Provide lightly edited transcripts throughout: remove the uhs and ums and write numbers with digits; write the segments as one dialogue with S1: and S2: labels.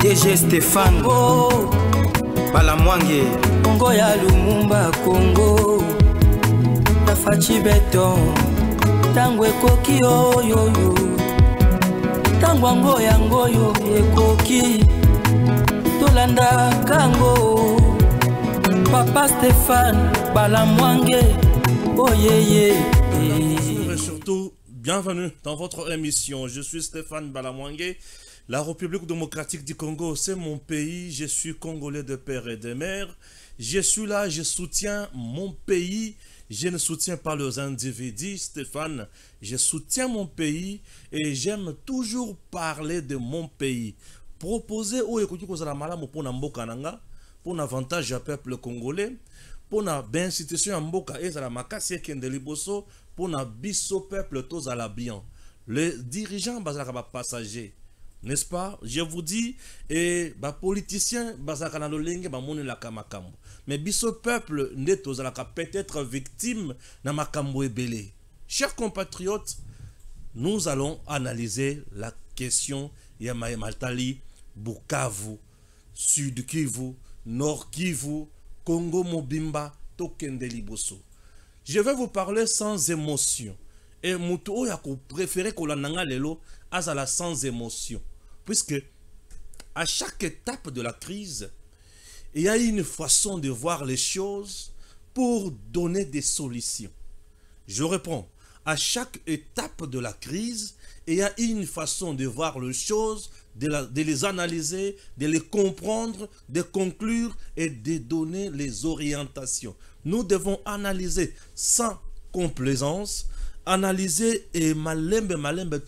S1: DG Stéphane Balamwange Congo ya Lumumba Congo na Fachi Beton Tangwe koki oyo Tangwango yango yo ekoki Tolanda kango Papa Stéphane Balamwange oh yeah.
S2: Et surtout, bienvenue dans votre émission. Je suis Stéphane Balamwange. La République démocratique du Congo, c'est mon pays. Je suis congolais de père et de mère. Je suis là, je soutiens mon pays. Je ne soutiens pas les individus, Stéphane. Je soutiens mon pays et j'aime toujours parler de mon pays. Proposer au écoute pour pour l'avantage du peuple congolais, pour la bien situation en Mboka et la makasi kende liboso, pour la biso peuple tous à la bien. Les dirigeants bazaka passagers, n'est-ce pas? Je vous dis, et les politiciens bazaka na lolenge ba moni la kamakambo. Mais biso peuple n'est tous à la peut-être victime na makambo ebele. Chers compatriotes, nous allons analyser la question Yamaye Maltali, Bukavu, Sud Kivu, Nord Kivu, Congo Mobimba, Tokende Liboso. Je vais vous parler sans émotion. Et Moutou a préféré que l'ananga lelo azala sans émotion. Puisque à chaque étape de la crise, il y a une façon de voir les choses pour donner des solutions. Je réponds. À chaque étape de la crise, il y a une façon de voir les choses, de les analyser, de les comprendre, de conclure et de donner les orientations. Nous devons analyser sans complaisance, analyser et malembe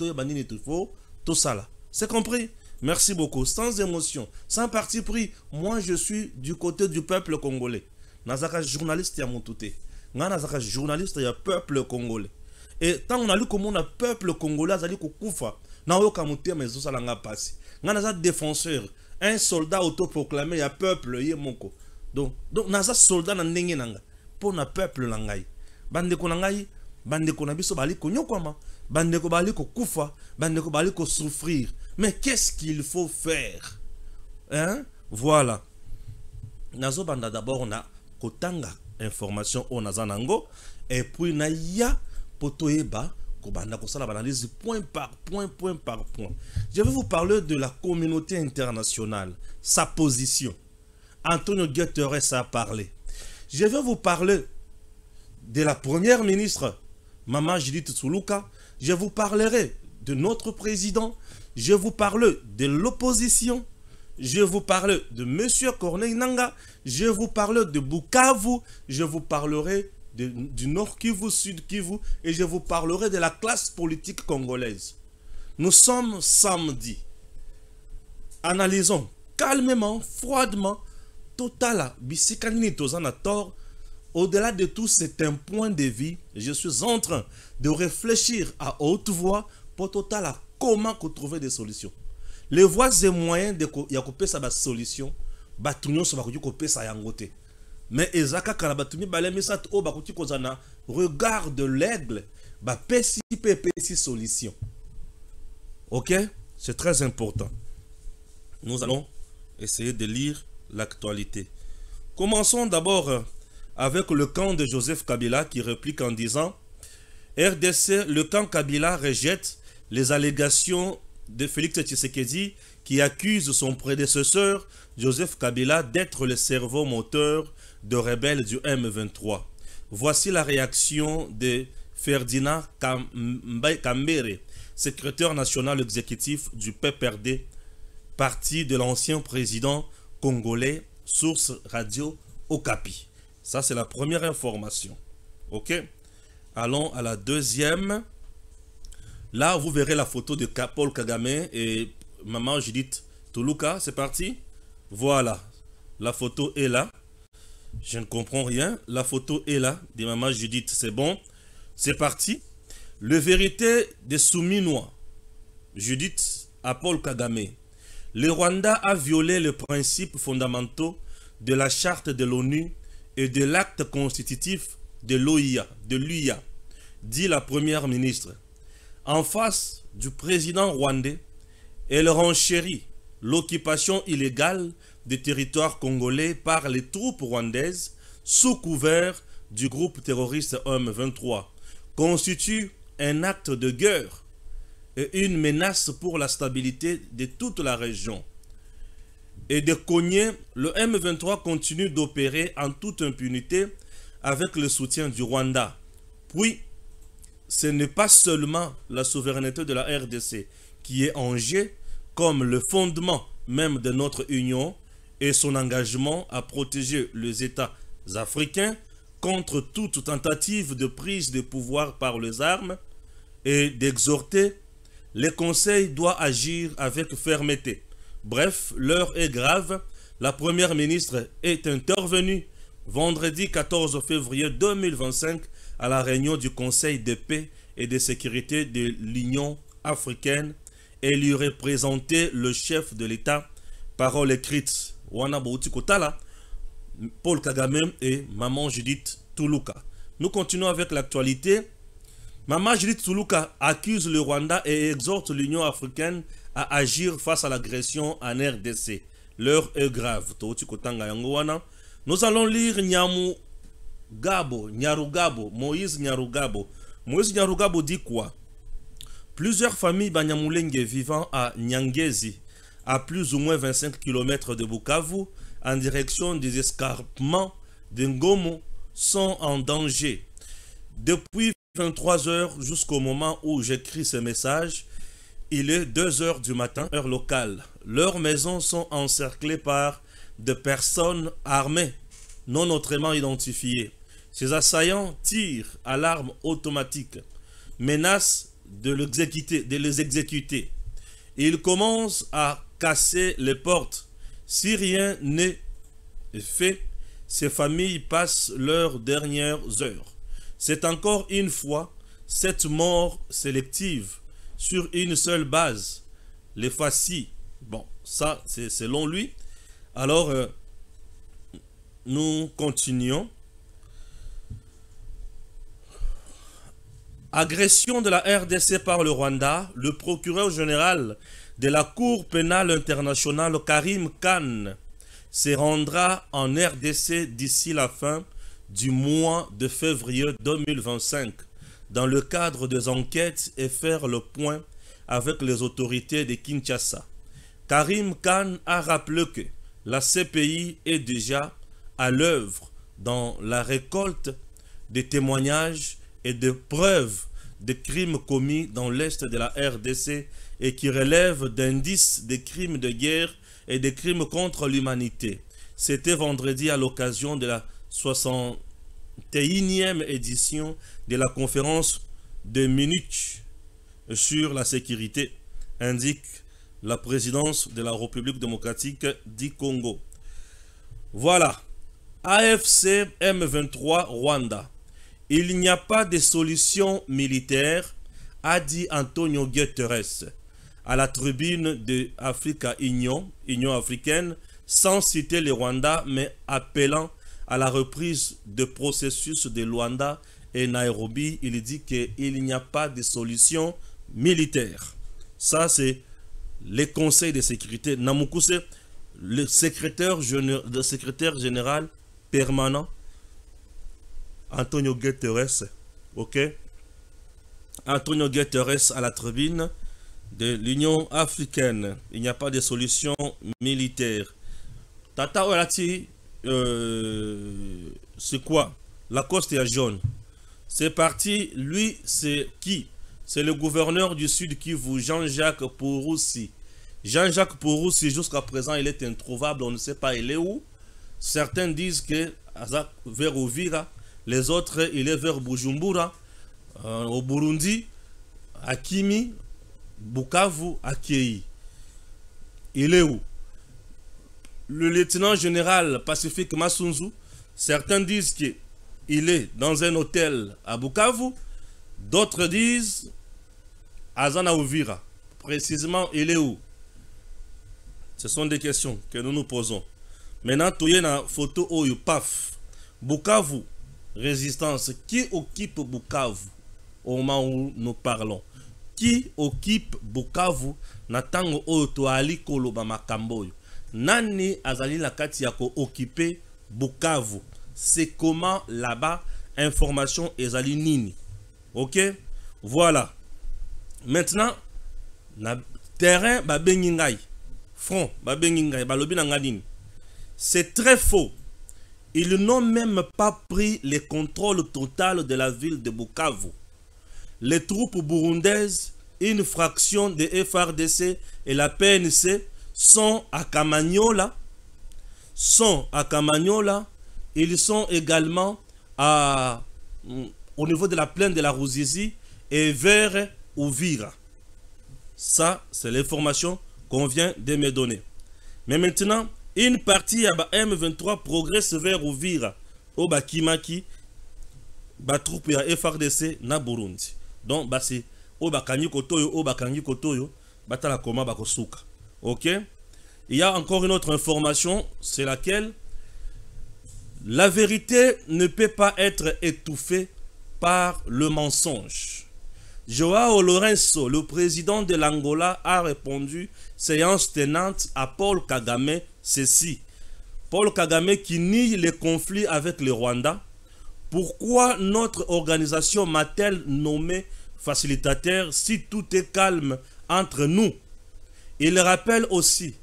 S2: tout ça là. C'est compris? Merci beaucoup. Sans émotion, sans parti pris, moi je suis du côté du peuple congolais. Nazaka journaliste ya moutouté. Nazaka journaliste ya peuple congolais. Et tant on a lu comment on a peuple congolais a dit koufa na oyo kamuté mais ça langa passe. Ngana défenseur, un soldat autoproclamé ya peuple yemoko. Donc naza soldat na ndenge nanga pour na peuple langai. Bande ko nangai, bande ko na biso bali ko nyokoma, bande ko bali ko koufa, bande ko bali ko souffrir. Mais qu'est-ce qu'il faut faire? Hein? Voilà. Nazo banda d'abord on a kotanga information on azanango et puis na ya potoyeba kobanda kosala analyse point par point. Je vais vous parler de la communauté internationale, sa position. Antonio Guterres a parlé. Je vais vous parler de la première ministre Mama Judith Tsuluka. Je vous parlerai de notre président. Je vous parle de l'opposition. Je vous parle de Monsieur Corneille Nangaa. Je vous parle de Bukavu. Je vous parlerai du Nord Kivu, Sud Kivu, et je vous parlerai de la classe politique congolaise. Nous sommes samedi. Analysons calmement, froidement, total, bisikani tozana tort. Au-delà de tout, c'est un point de vue. Je suis en train de réfléchir à haute voix pour total comment trouver des solutions. Les voies et moyens de couper sa solution, batunion se va couper sa yangote. Mais ezaka kanabatumi balemisat o bakuti kozana regard de l'aigle ba pesi solution. OK? C'est très important. Nous allons essayer de lire l'actualité. Commençons d'abord avec le camp de Joseph Kabila qui réplique en disant RDC, le camp Kabila rejette les allégations de Félix Tshisekedi qui accuse son prédécesseur Joseph Kabila d'être le cerveau moteur de rebelles du M23. Voici la réaction de Ferdinand Kambere, secrétaire national exécutif du PPRD, parti de l'ancien président congolais, source radio Okapi. Ça, c'est la première information. OK? Allons à la deuxième. Là, vous verrez la photo de Paul Kagame et Maman Judith Tsuluka. C'est parti. Voilà. La photo est là. Je ne comprends rien. La photo est là. De Maman Judith, c'est bon. C'est parti. Le vérité des Souminois. Judith à Paul Kagame. Le Rwanda a violé les principes fondamentaux de la charte de l'ONU et de l'acte constitutif de l'OIA, dit la première ministre. En face du président rwandais, elle renchérit l'occupation illégale des territoires congolais par les troupes rwandaises sous couvert du groupe terroriste M23 constitue un acte de guerre et une menace pour la stabilité de toute la région. Et de cogner, le M23 continue d'opérer en toute impunité avec le soutien du Rwanda. Puis, ce n'est pas seulement la souveraineté de la RDC qui est en jeu, comme le fondement même de notre union et son engagement à protéger les États africains contre toute tentative de prise de pouvoir par les armes et d'exhorter, le Conseil doit agir avec fermeté. Bref, l'heure est grave. La première ministre est intervenue vendredi 14 février 2025 à la réunion du Conseil de paix et de sécurité de l'Union africaine et lui représentait le chef de l'État, parole écrite, Wana Bouti Kotala, Paul Kagame et Maman Judith Tuluka. Nous continuons avec l'actualité. Maman Judith Tuluka accuse le Rwanda et exhorte l'Union africaine à agir face à l'agression en RDC. L'heure est grave. Nous allons lire Moïse Nyarugabo. Moïse Nyarugabo dit quoi? Plusieurs familles Banyamulenge vivant à Nyangezi, à plus ou moins 25 km de Bukavu, en direction des escarpements de Ngomo, sont en danger. Depuis 23 heures jusqu'au moment où j'écris ce message, il est 2 heures du matin, heure locale. Leurs maisons sont encerclées par des personnes armées, non autrement identifiées. Ces assaillants tirent à l'arme automatique, menacent de les exécuter. Ils commencent à casser les portes. Si rien n'est fait, ces familles passent leurs dernières heures. C'est encore une fois cette mort sélective sur une seule base. Les facis. Bon, ça c'est selon lui. Alors, nous continuons. Agression de la RDC par le Rwanda, le procureur général de la Cour pénale internationale Karim Khan se rendra en RDC d'ici la fin du mois de février 2025 dans le cadre des enquêtes et faire le point avec les autorités de Kinshasa. Karim Khan a rappelé que la CPI est déjà à l'œuvre dans la récolte des témoignages et de preuves de crimes commis dans l'est de la RDC et qui relèvent d'indices de crimes de guerre et de crimes contre l'humanité. C'était vendredi à l'occasion de la 61e édition de la conférence de Munich sur la sécurité, indique la présidence de la République démocratique du Congo. Voilà, AFC M23 Rwanda. Il n'y a pas de solution militaire, a dit Antonio Guterres à la tribune de Africa Union africaine, sans citer le Rwanda, mais appelant à la reprise du processus de Luanda et Nairobi. Il dit qu'il n'y a pas de solution militaire. Ça, c'est le Conseil de sécurité. Namukuse, le secrétaire général permanent, Antonio Guterres, ok? Antonio Guterres à la tribune de l'Union africaine. Il n'y a pas de solution militaire. Tata Orati, c'est quoi? La Coste est jaune. C'est parti. Lui, c'est qui? C'est le gouverneur du Sud Kivu, Jean-Jacques Purusi. Jean-Jacques Purusi, jusqu'à présent, il est introuvable. On ne sait pas il est où. Certains disent que vers Uvira. Les autres, il est vers Bujumbura, au Burundi, à Kimi, Bukavu, à Kei. Il est où? Le lieutenant général Pacifique Massunzu, certains disent qu'il est dans un hôtel à Bukavu, d'autres disent à Zanaouvira. Précisément, il est où? Ce sont des questions que nous nous posons. Maintenant, tu y a une photo où paf, Bukavu. Résistance. Qui occupe Bukavu au moment où nous parlons? Qui occupe Bukavu na tango oyo toali koloba makambo oyo. Nani azali na kati ya ko occuper Bukavu? C'est comment là-bas information ezali nini? OK? Voilà. Maintenant na terrain ba bengi ngai. Front ba bengi ngai balobi na ngadini. C'est très faux. Ils n'ont même pas pris le contrôle total de la ville de Bukavu. Les troupes burundaises, une fraction de FRDC et la PNC sont à Kamanyola. Ils sont également au niveau de la plaine de la Ruzizi et vers Uvira. Ça, c'est l'information qu'on vient de me donner. Mais maintenant, une partie à M23 progresse vers Uvira, au Bakimaki, troupe ya FRDC na Burundi. Donc, c'est au Bakanyi Kotoyo, batala koma bakosuka. OK? Il y a encore une autre information, c'est laquelle la vérité ne peut pas être étouffée par le mensonge. Joao Lourenço, le président de l'Angola, a répondu, séance tenante à Paul Kagame, ceci. Paul Kagame qui nie les conflits avec le Rwanda. Pourquoi notre organisation m'a-t-elle nommé facilitateur si tout est calme entre nous? Il rappelle aussi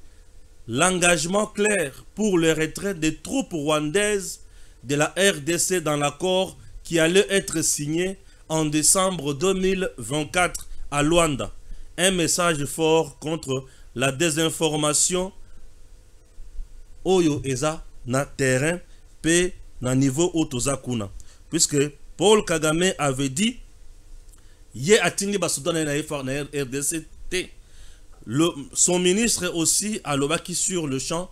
S2: l'engagement clair pour le retrait des troupes rwandaises de la RDC dans l'accord qui allait être signé en décembre 2024 à Luanda. Un message fort contre la désinformation Oyo Eza na terrain P na niveau Otozakuna. Puisque Paul Kagame avait dit Yé atini basoudan na RDC T. Son ministre aussi a lobaki sur le champ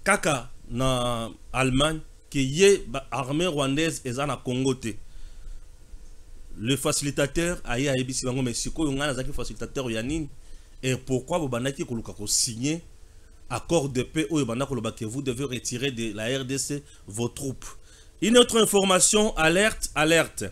S2: Kaka na Allemagne qui yé armée rwandaise eza na Congo te. Le facilitateur a yé ayebi sibango mais siko yongana zaki facilitateur yanini et pourquoi vous banaki koluka ko signer accord de paix ou banda koloba que vous devez retirer de la RDC vos troupes. Une autre information, alerte.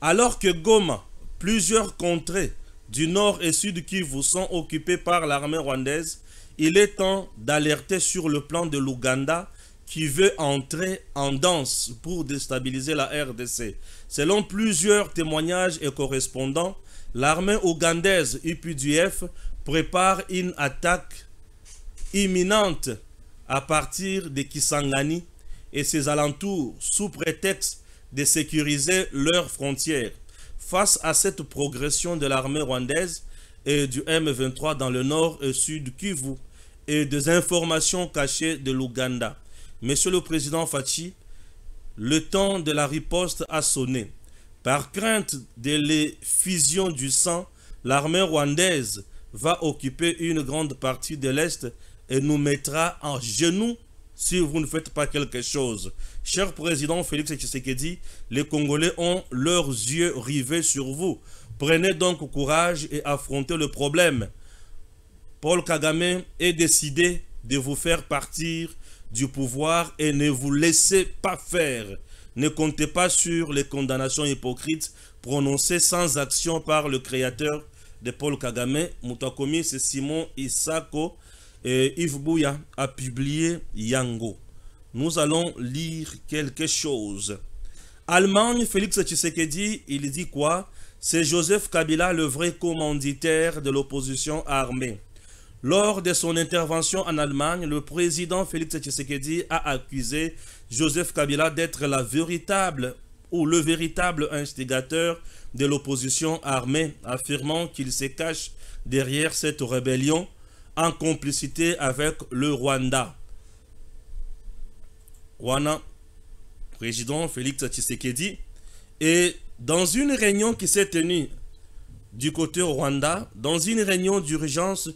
S2: Alors que Goma, plusieurs contrées du nord et sud Kivu sont occupées par l'armée rwandaise, il est temps d'alerter sur le plan de l'Ouganda qui veut entrer en danse pour déstabiliser la RDC. Selon plusieurs témoignages et correspondants, l'armée ougandaise UPDF prépare une attaque imminente à partir de Kisangani et ses alentours sous prétexte de sécuriser leurs frontières. Face à cette progression de l'armée rwandaise et du M23 dans le nord et sud Kivu et des informations cachées de l'Ouganda, Monsieur le Président Fachi, le temps de la riposte a sonné. Par crainte de l'effusion du sang, l'armée rwandaise va occuper une grande partie de l'Est et nous mettra en genoux si vous ne faites pas quelque chose. Cher Président Félix Tshisekedi, les Congolais ont leurs yeux rivés sur vous. Prenez donc courage et affrontez le problème. Paul Kagame est décidé de vous faire partir du pouvoir et ne vous laissez pas faire. Ne comptez pas sur les condamnations hypocrites prononcées sans action par le créateur de Paul Kagame. Moutakomi, c'est Simon Isako et Yves Bouya a publié Yango. Nous allons lire quelque chose. Allemagne, Félix Tshisekedi, il dit quoi? C'est Joseph Kabila, le vrai commanditaire de l'opposition armée. Lors de son intervention en Allemagne, le président Félix Tshisekedi a accusé Joseph Kabila d'être le véritable instigateur de l'opposition armée, affirmant qu'il se cache derrière cette rébellion en complicité avec le Rwanda. Wana, président Félix Tshisekedi, et dans une réunion qui s'est tenue du côté Rwanda, dans une réunion d'urgence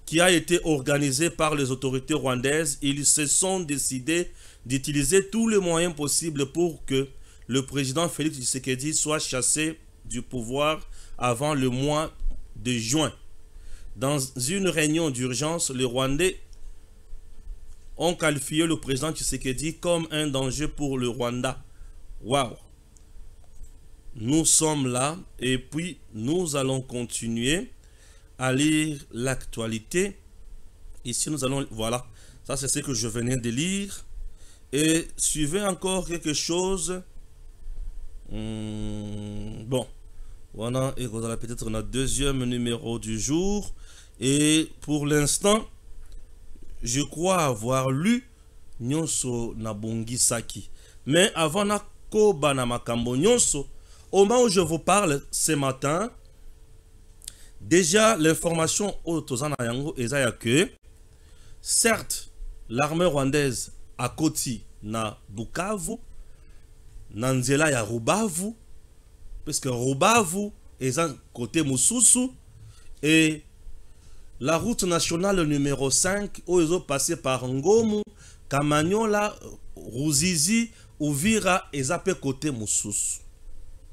S2: qui a été organisée par les autorités rwandaises, ils se sont décidés d'utiliser tous les moyens possibles pour que le président Félix Tshisekedi soit chassé du pouvoir avant le mois de juin. Dans une réunion d'urgence, les Rwandais ont qualifié le président Tshisekedi comme un danger pour le Rwanda. Waouh! Nous sommes là et puis nous allons continuer à lire l'actualité. Ici, nous allons, voilà, ça c'est ce que je venais de lire. Et suivez encore quelque chose. Bon, voilà, et voilà peut-être notre deuxième numéro du jour. Et pour l'instant, je crois avoir lu Nyonso Nabongi Saki. Mais avant na koba na makambo Nyonso, au moment où je vous parle ce matin, déjà l'information au Tozana Yango est que certes, l'armée rwandaise a koti na Bukavu, na nzela ya Rubavu, parce que Rubavu est un côté Mususu, et la route nationale numéro 5, où ils ont passé par Ngomu, Kamanyola, Ruzizi, Uvira, et ça peut côté Mususu.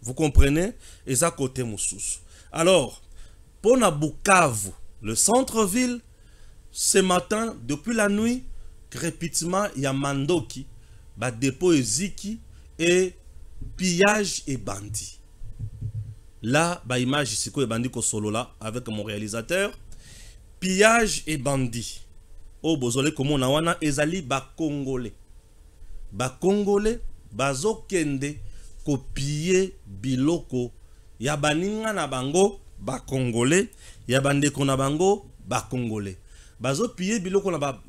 S2: Vous comprenez? Et ça côté Mususu. Alors, pour na Bukavu, le centre-ville, ce matin, depuis la nuit, crépitement, il y a Mandoki, dépôt Eziki, et pillage et bandit. Là, image ici, et bandit solo là, avec mon réalisateur. Pillage et bandit. Oh, bozole comme on a wana ezali ba Congolais. Ba Congolais, bazo kende ko piller biloko. Ya baninga na bango ba Congolais, ya bandeko na bango ba Congolais. Bazo piller biloko na ba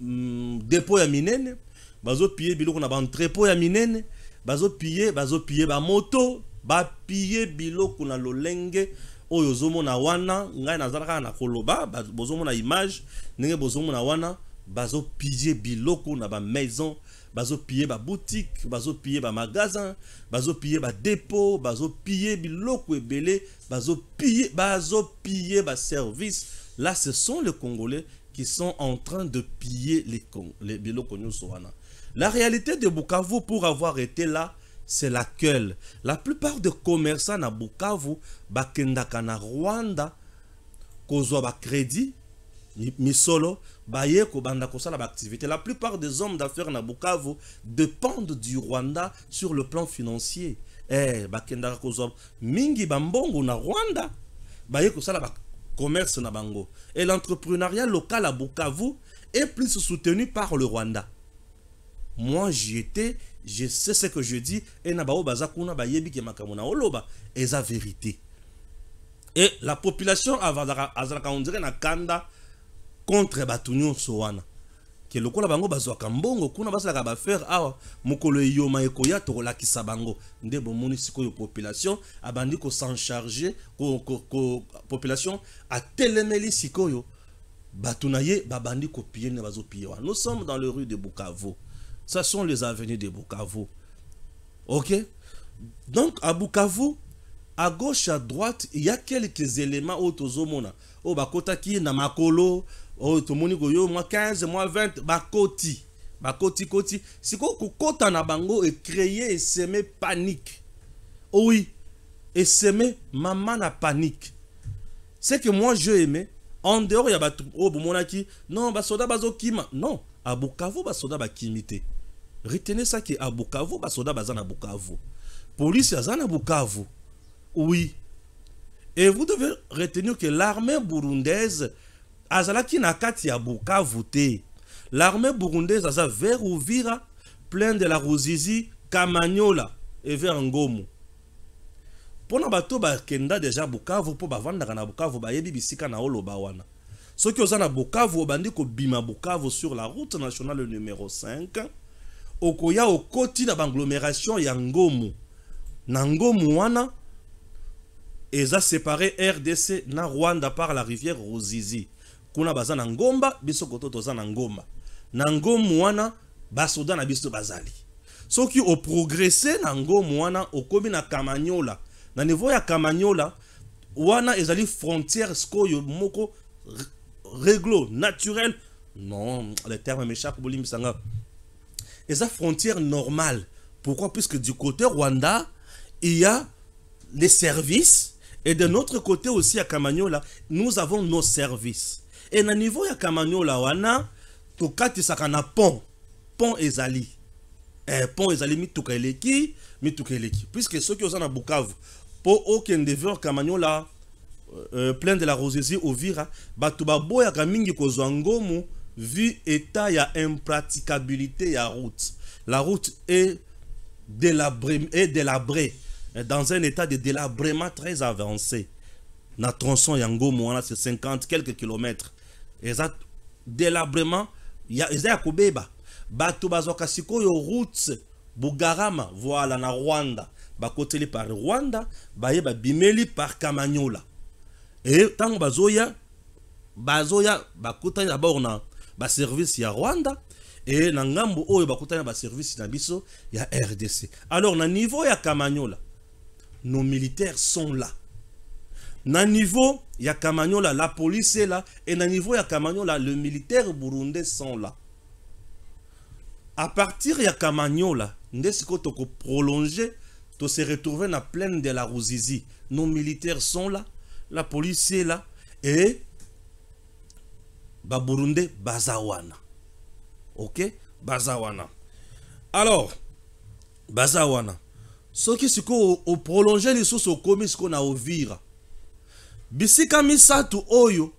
S2: dépôt ya minene, bazo piller biloko na ba entrepôt ya minene, bazo piller ba moto, ba piller biloko na lolenge. Oyo zomona wana ngai nazalaka na koloba bozomona image ndenge bozomona wana bazo piller biloko na ba maison, bazo piller ba boutique, bazo piller ba magasin, bazo piller ba dépôt, bazo piller biloko ebele, bazo piller ba service. Là ce sont les Congolais qui sont en train de piller les biloko nyonso wana. La réalité de Bukavu, pour avoir été là, c'est laquelle la plupart des commerçants na Bukavu bakendaka na Rwanda kozwa ba crédit misolo baye ko banda kosala ba activité. La plupart des hommes d'affaires na Bukavu dépendent du Rwanda sur le plan financier. Bakendaka kozwa mingi bambongo na Rwanda baye kosala ba commerce na bango. Et l'entrepreneuriat local à Bukavu est plus soutenu par le Rwanda. Moi j'y étais, je sais ce que je dis, et nabao bazakuna ba yebi ke makamona oloba, et la vérité. Et la population azalaka on dirait na kanda contre batunyo sowana. Que le kola bango bazwa kambongo kuna basalaka ba faire awa mukolo yoma ekoya to la kisabango nde bomoni sikoyo population abandi ko s'en charger ko population a telemeli sikoyo batunaye babandi ko piye ne bazo piye. Nous sommes dans le rue de Bukavu. Ce sont les avenues de Bukavu. Ok? Donc, à Bukavu, à gauche, à droite, il y a quelques éléments au Tozomona. Au Bakotaki, Namakolo, au Tomoni Goyo, moi 15, moi 20, Bakoti. Bakoti. Si Kota Nabango est créé et s'aimer panique. Oh oui. Et s'aimer maman na panique. C'est que moi, je aimais. En dehors, il y a oh Bumonaki. Non, Basoda Bazokima. Non. À Bukavu, Basoda Bakimite. Retenez ça que à Bukavu, basoda bazana Bukavu. Police yazana Bukavu. Oui. Et vous devez retenir que l'armée burundaise azalaki na kati ya Bukavu te. L'armée burundaise aza vers Uvira, plein de la Ruzizi, Kamanyola et vers Ngomu. Pona bato ba kenda déjà Bukavu po bavanda na Bukavu ba yebi bisika na oloba wana. Ceux qui osana Bukavu obandi ko bima Bukavu sur la route nationale numéro 5. Okoya okoti na banglomération ya Ngomu. Na Ngomu wana eza séparé RDC na Rwanda par la rivière Ruzizi. Kuna baza na Ngomba, biso koto toza na Ngomba. Na Ngomu wana basoda na biso bazali. Soki o progresser na Ngomu wana okomi na Kamanyola. Na niveau ya Kamanyola wana ezali frontière skoyo moko réglo naturel. Non, le terme m'échappe bolim sanga. Et sa frontière normale. Pourquoi? Puisque du côté Rwanda, il y a les services. Et de notre côté aussi à Kamanyola, nous avons nos services. Et au niveau de Kamanyola, wana, tokati sakana pont. Pont ezali. Pont ezali mitukeleki. Puisque ceux qui sont à Bukavu, pour aucun deveur Kamanyola, plein de la Rosizi Uvira, Batubaboya ya kamingi kozwangomu, vu état ya impraticabilité ya route. La route est délabrée, dans un état de délabrement très avancé. Na tronçon yangomu, c'est 50 quelques kilomètres. Et ça, délabrement, il y a Kobeba. Batu bazoka sikoyo route Bugarama, voilà, na Rwanda. Bakoteli par Rwanda, baye bimeli par Kamanyola. Et tant bazoya bakutani d'abord na ba service ya Rwanda et na ngambo oyo bakutani ba service na biso ya RDC. Alors na niveau ya Kamanyola, nos militaires sont là. Na niveau ya Kamanyola, la police est là et na niveau ya Kamanyola, le militaire burundais sont là. À partir de Kamanyola, ndesiko toko prolonger, to se retrouver na plaine de la Ruzizi. Nos militaires sont là, la police est là et ba Burundais bazawana. OK? Bazawana. Alors, bazawana. Ce qui siko au prolonger les sous au commis ce qu'on a Uvira. Bisika misatu oyo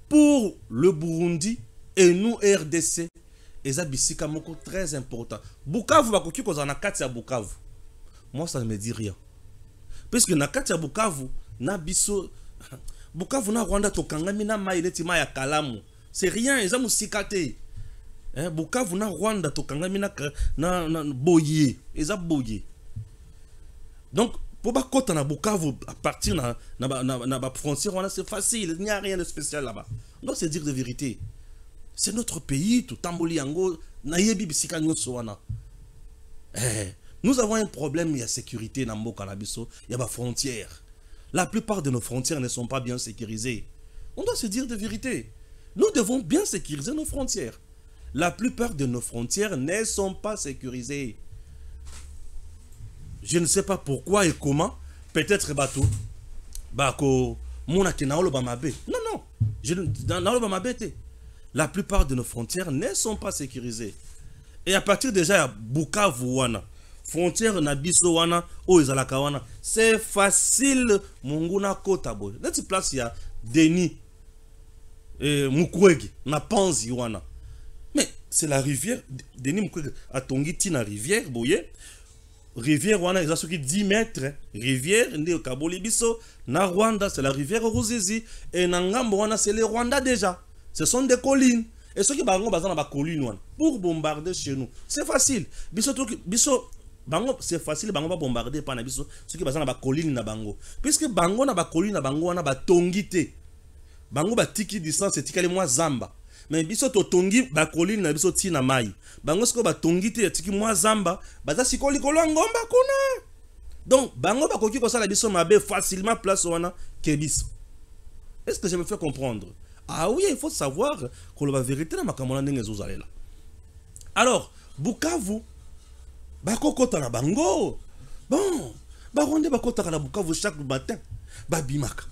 S2: pour le Burundi et nous RDC. Et ça bisika moko très important. Bukavu bakoki ko na kati ya Bukavu. Moi ça ne me dit rien. Parce que na kati ya Bukavu na biso Bukavu na Rwanda to kangami na mai neti mai ya Kalamu. C'est rien, eza musikate. Bukavu na Rwanda to kangami na boye, eza boye. Donc pour ba kota na Bukavu à partir na frontière Rwanda c'est facile, il n'y a rien de spécial là-bas. Donc c'est dire de vérité. C'est notre pays, tout tamboli yango, nayebi bisika nyonso wana. Nous avons un problème de sécurité dans Mboka Nabiso, il y a des frontières. La plupart de nos frontières ne sont pas bien sécurisées. On doit se dire de vérité. Nous devons bien sécuriser nos frontières. La plupart de nos frontières ne sont pas sécurisées. Je ne sais pas pourquoi et comment. Peut-être bateau. Bako mona ke naolo bamabe. Non non. Je naolo bamabe te. La plupart de nos frontières ne sont pas sécurisées. Et à partir déjà de Bukavu wana, frontière na biso wana, o ezalaka wana, c'est facile munguna kota boy. Let's place ya Denis Mukwege na Panzi wana. Mais c'est la rivière Denis Mukwege a tongiti na rivière boye. Rivière wana eza soki 10 mètres, rivière nde kaboli biso na Rwanda, c'est la rivière Ruzizi et na ngambo wana c'est le Rwanda déjà. Ce sont des collines. Et ceux qui bango bazana ba collines pour bombarder chez nous, c'est facile. Biso bango c'est facile bango ba bombarder pa na biso ceux qui bazana ba collines na bango. Puisque bango na ba colline na bango wana ba tongité. Bango ba tiki distance tikale moi zamba. Mais biso to tongi ba colline na biso ti na mai. Bango siko ba tongité tiki moi zamba, baza sikoli kolo ngomba kuna. Donc bango ba koki ko sala biso mabe facilement place wana ke biso. Est-ce que je me fais comprendre? Ah oui, il faut savoir que la vérité na makamona ndenge zozalela. Alors, Bukavu bako kota na bango. Bon, baronde bakota na Bukavu chaque matin. Babimaka.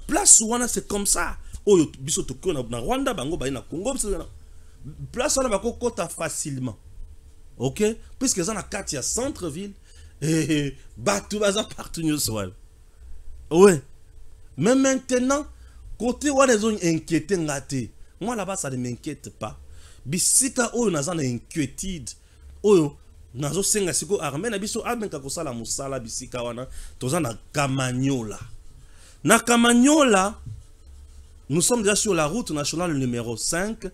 S2: Place wana c'est comme ça. Oyo biso to na Rwanda bango ba na Congo. Place wana bako kota facilement. OK? Puisque ça na kati ya centre-ville et batu baza partout nyoswal. Ouais. Mais maintenant côté où les zones inquiétées ngate. Moi là-bas ça ne m'inquiète pas. Bisika oyo naza na inquiétude. Oyo nazo senga siko armée na biso abenka kosala musala bisika wana toza na Kamanyola. Na Kamanyola, nous sommes déjà sur la route nationale numéro 5.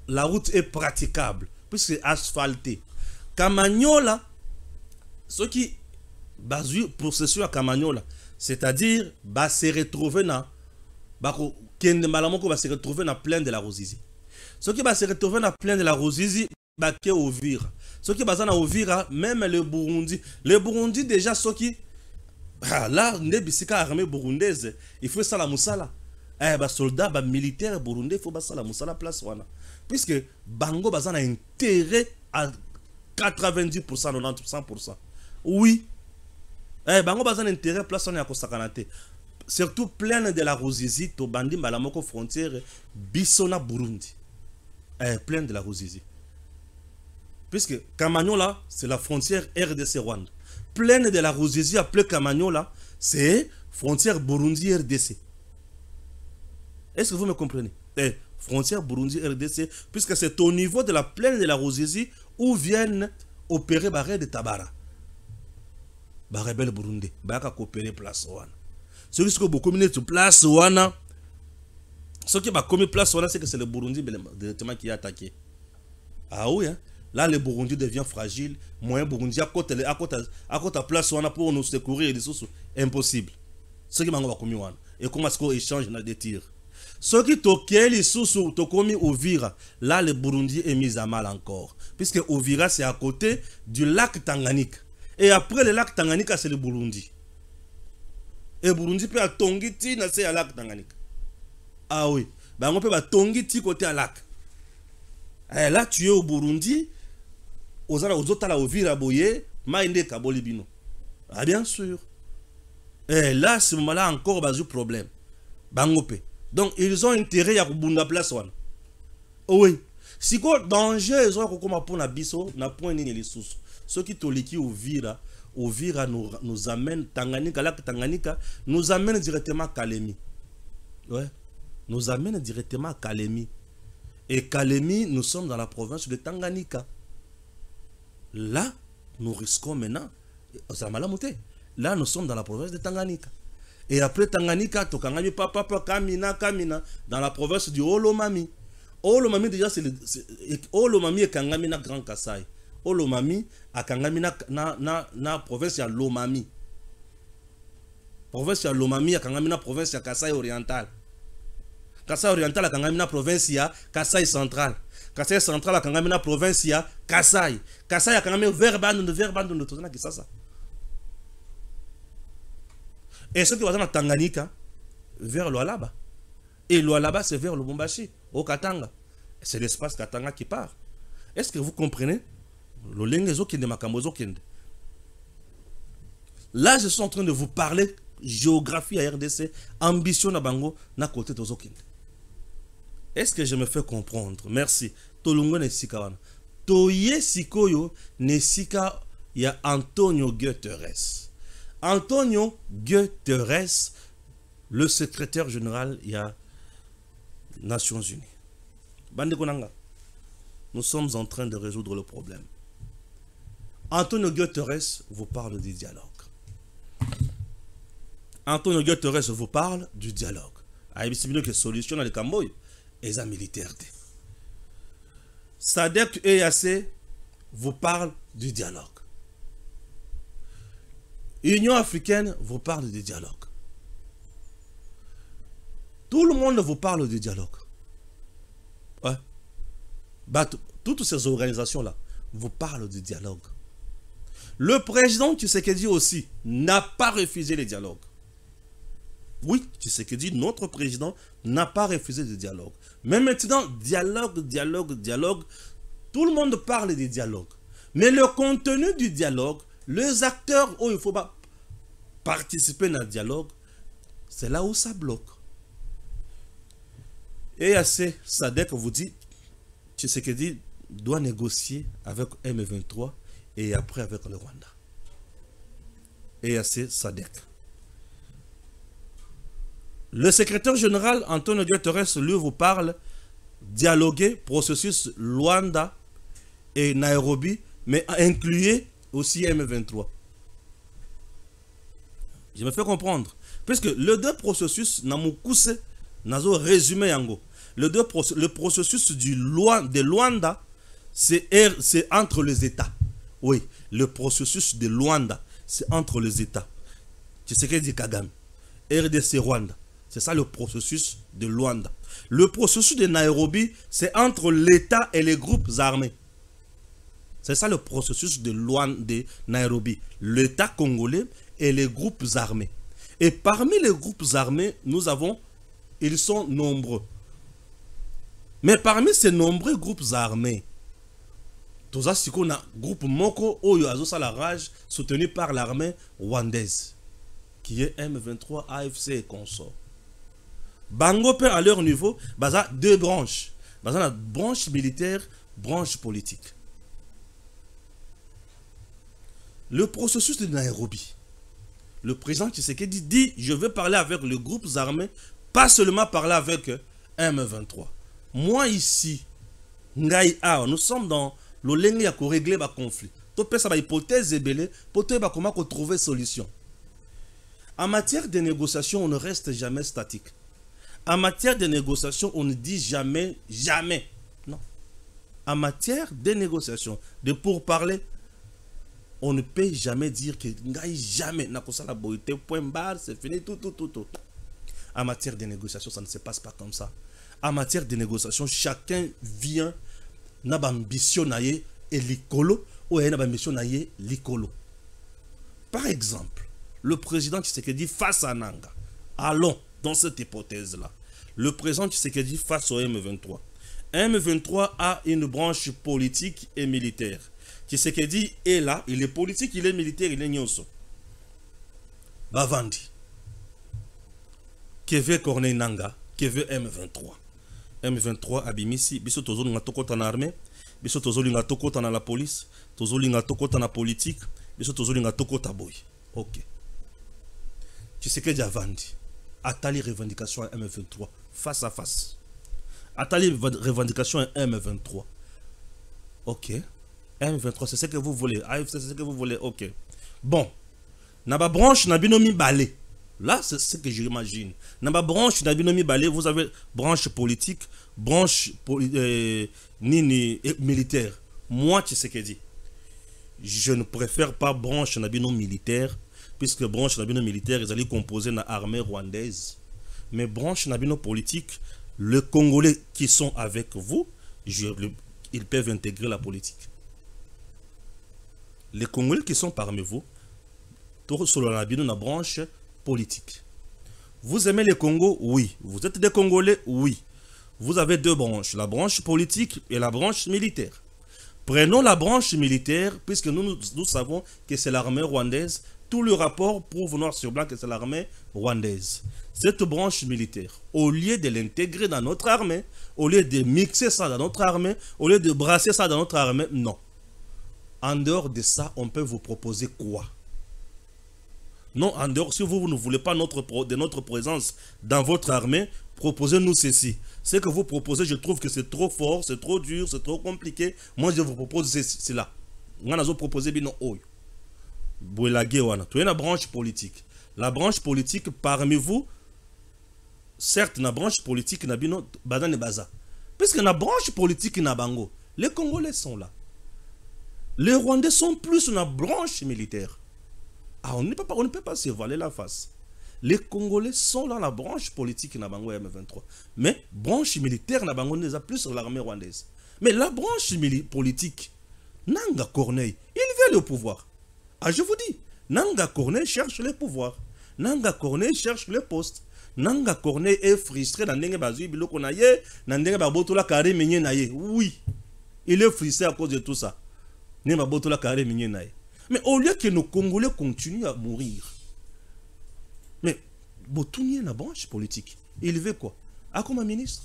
S2: La route est praticable puisque c'est asphalté. Kamanyola, ce qui basé processus à Kamanyola, c'est-à-dire va se retrouver na bako kende malamoko va se retrouver na plaine de la Ruzizi. Ce qui va se retrouver na plaine de la Ruzizi baké Uvira. Ce qui va na Uvira même le Burundi déjà ce qui là ne bisika armée burundaise, il faut ça la musala. Ba soldats ba militaires burundais faut ba ça la musala place wana. Puisque bango bazana intérêt à 90% 90%. Oui. Bango bazana intérêt place wana ya kosakanate. Surtout pleine de la Ruzizi to bandi malamoko frontière bisona Burundi. Pleine de la Ruzizi. Puisque Kamanyola c'est la frontière RDC Rwanda. Pleine de la Ruzizi appelée Kamanyola, c'est frontière Burundi-RDC. Est-ce que vous me comprenez? Frontière Burundi-RDC, puisque c'est au niveau de la plaine de la Ruzizi où viennent opérer Barré de Tabara. Barré Bel Burundi, Barré coopérer place Wana. Ce qui est beaucoup de place Wana, ce qui va commis place Wana, c'est que c'est le Burundi directement qui est attaqué. Ah oui, hein? Là le Burundi devient fragile, moyen Burundi à côté de place Wana pour nous secourir et des sources, impossible. Ce qui va commis Wana. Et comment est-ce qu'on échange des tirs? Ce qui toquait les sous Tokomi Uvira, là le Burundi est mis à mal encore. Puisque Uvira c'est à côté du lac Tanganyika. Et après le lac Tanganyika c'est le Burundi. Et Burundi peut à Tongiti, c'est à lac Tanganyika. Ah oui, ben on peut à Tongiti côté à lac. Et là tu es au Burundi, aux autres là Uvira Boye, Maïnde Kabolibino. Ah bien sûr. Et là, ce moment-là encore, il y a un problème. Bangopé. Donc, ils ont intérêt à Bunda place. Oui. Si quoi danger, ils ont comme pour Nabiso, n'a point ni les sous. Ceux qui toliki au Vira nous amène Tanganyika, là Tanganyika, nous amène directement à Kalemi. Ouais. Nous amène directement à Kalemi. Et Kalemi, nous sommes dans la province de Tanganyika. Là, nous risquons maintenant. Là, nous sommes dans la province de Tanganyika. Et après Tanganyika, Tokangami Papa Kamina, dans la province du Olomami. Olomami, déjà, c'est Olomami et Kangamina Grand Kassai. Olomami à Kangamina na province de Lomami. Province de Lomami à Kangamina province de Kassai oriental. Kassai oriental à Kangamina province de Kassai central. Kassai central à Kangamina province de Kassai. Kassai à Kangamina verbande de tout ça. Et ceux qui vont dans Tanganyika, vers Lualaba. Et Lualaba, c'est vers Lubumbashi, au Katanga. C'est l'espace Katanga qui part. Est-ce que vous comprenez? Là, je suis en train de vous parler géographie à RDC, ambition na bango, na côté de Zokinde. Est-ce que je me fais comprendre? Merci. Tolungo Nesika. Toye Sikoyo Nesika, il y a Antonio Guterres. Antonio Guterres, le secrétaire général, il y a Nations Unies. Bande Konanga, nous sommes en train de résoudre le problème. Antonio Guterres vous parle du dialogue. Antonio Guterres vous parle du dialogue. Il y a solution dans le Cambodge et les militaires. SADC et EAC vous parle du dialogue. Union africaine vous parle du dialogue. Tout le monde vous parle du dialogue. Ouais. Toutes ces organisations-là vous parlent du dialogue. Le président Tshisekedi aussi n'a pas refusé le dialogue. Oui, Tshisekedi, notre président, n'a pas refusé le dialogue. Mais maintenant, dialogue, tout le monde parle du dialogue. Mais le contenu du dialogue, les acteurs où il faut pas participer dans le dialogue, c'est là où ça bloque. Et assez, SADC vous dit, Tshisekedi doit négocier avec M23 et après avec le Rwanda. Et assez, SADC. Le secrétaire général Antonio Guterres, lui, vous parle dialoguer, processus Luanda et Nairobi, mais incluez aussi M23. Je me fais comprendre. Puisque les deux processus, nazo résumé yango. Le processus de Luanda, c'est entre les États. Oui, le processus de Luanda, c'est entre les États. C'est ce que dit Kagame. RDC Rwanda. C'est ça le processus de Luanda. Le processus de Nairobi, c'est entre l'État et les groupes armés. C'est ça le processus de Nairobi. L'État congolais et les groupes armés. Et parmi les groupes armés, ils sont nombreux. Mais parmi ces nombreux groupes armés, tout ça, c'est qu'on a un groupe Moko Oyo Azosa la Rage soutenu par l'armée rwandaise, qui est M23, AFC et consorts. Bango à leur niveau, baza deux branches. Baza la branche militaire, branche politique. Le processus de Nairobi. Le président Tshisekedi dit, je veux parler avec les groupes armés, pas seulement parler avec M23. Moi ici, nous sommes dans le lenge ya régler le conflit. Tout ça va hypothèse belé pour comment trouver solution. En matière de négociation, on ne reste jamais statique. En matière de négociation, on ne dit jamais, jamais. Non. En matière de négociation, de pourparler, on ne peut jamais dire que jamais, point barre, c'est fini, tout. En matière de négociation, ça ne se passe pas comme ça. En matière de négociation, chacun vient n'a pas ambition et l'écolo ou n'a pas ambition et l'écolo. Par exemple, le président Tshisekedi face à Nanga. Allons dans cette hypothèse-là. Le président Tshisekedi face au M23. M23 a une branche politique et militaire. Tshisekedi est là, il est politique, il est militaire, il est nyonso. Bavandi. Que veut Corneille Nanga, que veut M23. M23 abimisi, biso tozo linga tokota na armée, biso tozo linga tokota na la police, tozo linga tokota na politique, biso tozo linga tokota boy. Ok. Tshisekedi avandi. Atali revendication à M23 face à face. Atali revendication à M23. Ok. M23, c'est ce que vous voulez. AFC, c'est ce que vous voulez. Ok. Bon. Naba branche nabinomi balé. Là, c'est ce que j'imagine. Naba branche nabinomi balé, vous avez branche politique, branche militaire. Moi, tu sais ce que dit. Je ne préfère pas branche nabino militaire, puisque branche nabino militaire, ils allaient composer dans l'armée rwandaise. Mais branche nabino politique, les Congolais qui sont avec vous, ils peuvent intégrer la politique. Les Congolais qui sont parmi vous, sur la branche politique. Vous aimez les Congos? Oui. Vous êtes des Congolais? Oui. Vous avez deux branches, la branche politique et la branche militaire. Prenons la branche militaire, puisque nous savons que c'est l'armée rwandaise. Tout le rapport prouve noir sur blanc que c'est l'armée rwandaise. Cette branche militaire, au lieu de l'intégrer dans notre armée, au lieu de mixer ça dans notre armée, au lieu de brasser ça dans notre armée, non. En dehors de ça, on peut vous proposer quoi? Non, en dehors, si vous ne voulez pas de notre présence dans votre armée, proposez-nous ceci. Ce que vous proposez, je trouve que c'est trop fort, c'est trop dur, c'est trop compliqué. Moi, je vous propose cela. Moi, je vous propose bino oyo. Tu es une branche politique. La branche politique, parmi vous, certes, la branche politique n'a bino badan et baza. Puisque la branche politique n'a bango, les Congolais sont là. Les Rwandais sont plus une branche militaire. Ah, on ne peut pas se voiler la face. Les Congolais sont dans la branche politique Nabango M23. Mais branche militaire Nabango n'est plus sur l'armée rwandaise. Mais la branche politique, Nanga Corneille, il veut le pouvoir. Ah, je vous dis, Nanga Corneille cherche le pouvoir. Nanga Corneille cherche le poste. Nanga Corneille est frustré dans Ndenge Bazui Biloko Naye, dans Ndenge Babotola Kare Menye Naye. Oui, il est frustré à cause de tout ça. Ndenge Babotola Kare Menye Naye. Mais au lieu que nos Congolais continuent à mourir, mais Botounier la branche politique, il veut quoi? Akoma ministre,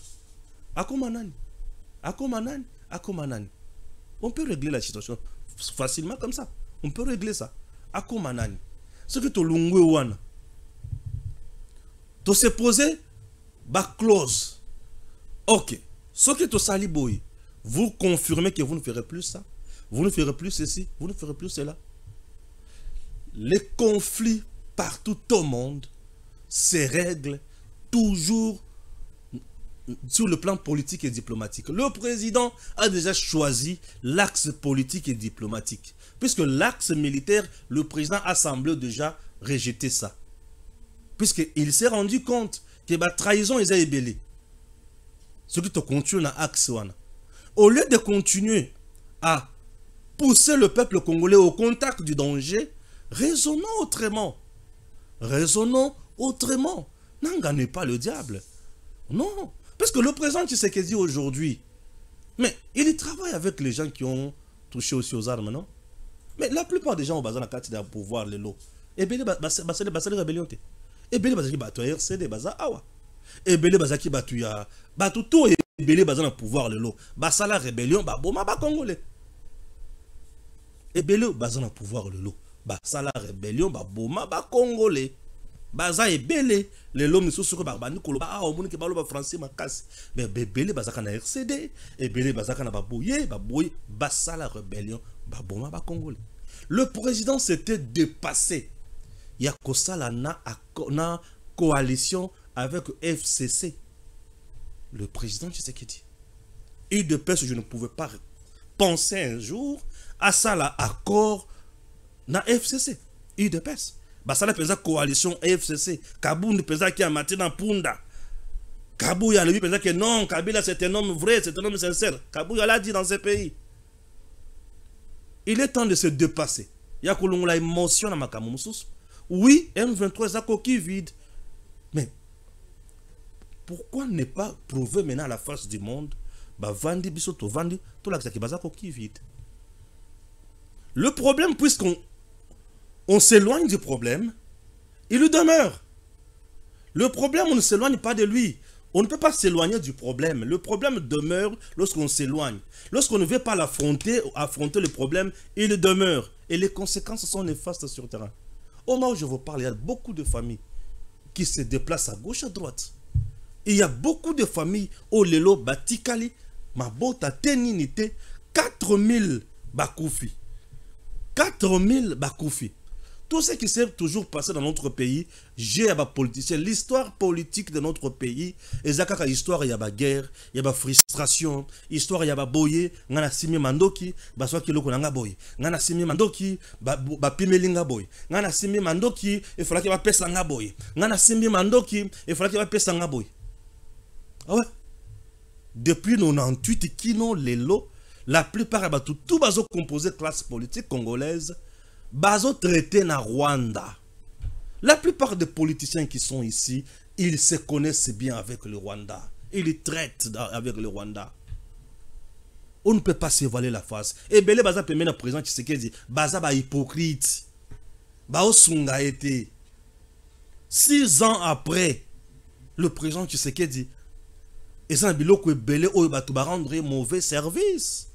S2: Akoma nani, Akoma nani, Akoma nani. On peut régler la situation facilement comme ça. On peut régler ça. Akoma nani. Ce que tu l'ungwe wana, tu se poser ba clause. Ok. Ce que tu sali boy, vous confirmez que vous ne ferez plus ça. Vous ne ferez plus ceci, vous ne ferez plus cela. Les conflits partout au monde se règlent toujours sur le plan politique et diplomatique. Le président a déjà choisi l'axe politique et diplomatique. Puisque l'axe militaire, le président a semblé déjà rejeter ça. Puisqu'il s'est rendu compte que la trahison est ébellée. Ce qui te continue dans l'axe. Au lieu de continuer à pousser le peuple congolais au contact du danger, raisonnons autrement. Raisonnons autrement. N'engagnez pas le diable. Non. Parce que le président Tshisekedi aujourd'hui, mais il travaille avec les gens qui ont touché aussi aux armes, non? Mais la plupart des gens ont besoin de la carte de pouvoir, les lots. Et bien, c'est les rébellions. Et bien, c'est les RCD, awa. Et bien, c'est tout et bien, besoin de pouvoir, les lots. C'est la rébellion, bon, ma congolais. Et bien, besoin de pouvoir, le lot. bah ça la rébellion bah boma bah congolais baza ebele les lomi sous ba bandi koloba ah omoni ke baloba français makasi mais bebele bazaka na RCD ebele bazaka na baboye ba sala rébellion ba boma ba congolais. Le président s'était dépassé. Il y a kosala na coalition avec FCC. Le président Tshisekedi. UDPS, je ne pouvais pas penser un jour à ça là accord na FCC. UDPS. Bah ça la coalition FCC. Kabou ne pesa qui a maté dans Punda. Kabou y a lui pesa que non, Kabila c'est un homme vrai, c'est un homme sincère. Kabou y a l'a dit dans ce pays. Il est temps de se dépasser. Il y a que l'on a émotion dans ma camouflage. Oui, M23 est à coquille vide. Mais pourquoi ne pas prouver maintenant à la face du monde bah vandi bisoto vandi tout là qui basa coquille vide. Le problème, puisqu'on s'éloigne du problème, il lui demeure. Le problème, on ne s'éloigne pas de lui. On ne peut pas s'éloigner du problème. Le problème demeure lorsqu'on s'éloigne. Lorsqu'on ne veut pas affronter le problème, il demeure. Et les conséquences sont néfastes sur le terrain. Au moment où je vous parle, il y a beaucoup de familles qui se déplacent à gauche, à droite. Et il y a beaucoup de familles au Lelo, Batikali, Mabota, Teninite, 4000 Bakoufi. 4000 Bakoufi. Tout ce qui s'est toujours passé dans notre pays, j'ai un politicien. L'histoire politique de notre pays, et zakaka histoire, il y a la guerre, il y a la frustration, histoire, il y a la boye, il y a la simi mandoki, baswa ki loko nanga boye, il y a la simi mandoki, ba pimelinga boye, il y a la simi mandoki, il fallait qu'il y ait pesa nga boye, il y a la simi mandoki, il fallait qu'il y ait pesa nga boye. Ah ouais? Depuis 98 kino lelo, la plupart de tout bazo composé classe politique congolaise, bazo traité na Rwanda. La plupart des politiciens qui sont ici, ils se connaissent bien avec le Rwanda. Ils traitent avec le Rwanda. On ne peut pas se voiler la face. Et belé baza permet na président Tshisekedi, baza ba hypocrite. Ba osunga été. 6 ans après, le président Tshisekedi, et ça biloko belé o ba rendre mauvais service.